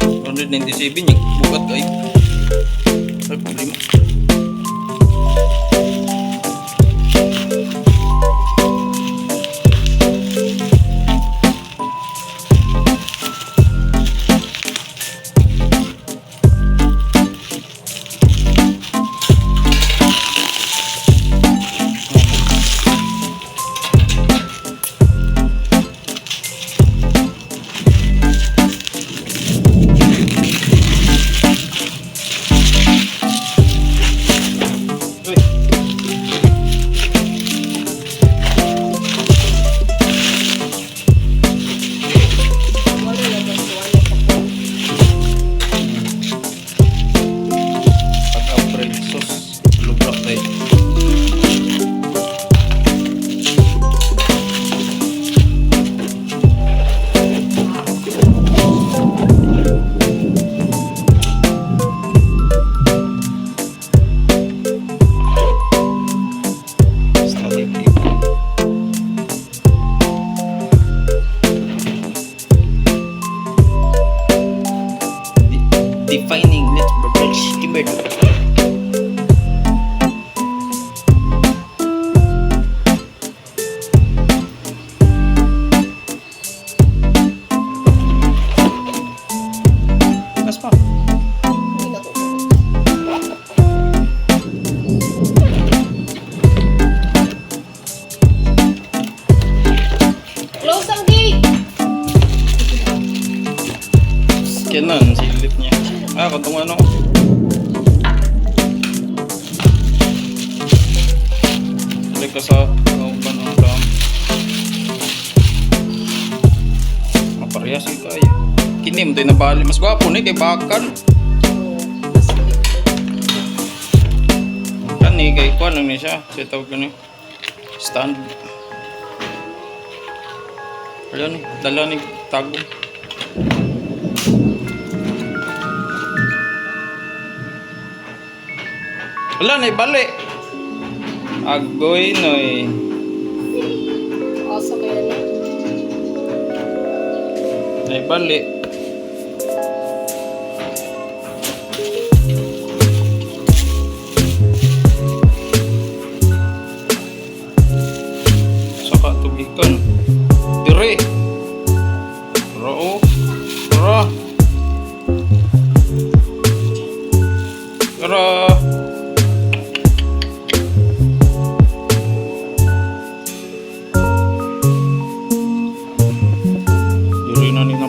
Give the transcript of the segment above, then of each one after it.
197 yung bukat kayo. Ay, problema. Defining let's beverage keyword. Mas pa. Close ang gate. Kenan silip niya. Kung ano. Balik ka sa kauban ng dam. Maparehas yung kayo. Kinim tayo na bali. Mas gwapo na kay Bakan. Kani kay kuwan lang niya siya. Siya tawag ka niya. Stand. Ayan, dala ni tago. Wala na ibali. Agoy noy. Also kaya na. Naibali. Saka tubigan. Dire. Roo. Ra. Ra.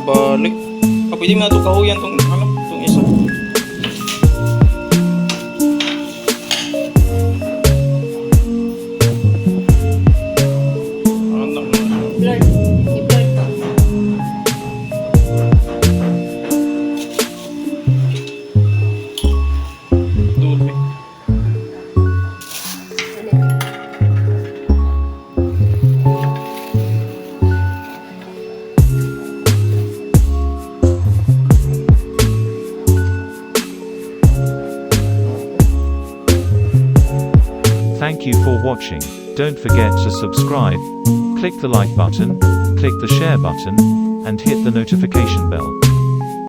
Balik. Pwede mo na ito kahuyan itong isa. Blurred. I-blurred pa. Dulbe. Thank you for watching. Don't forget to subscribe, click the like button, click the share button, and hit the notification bell.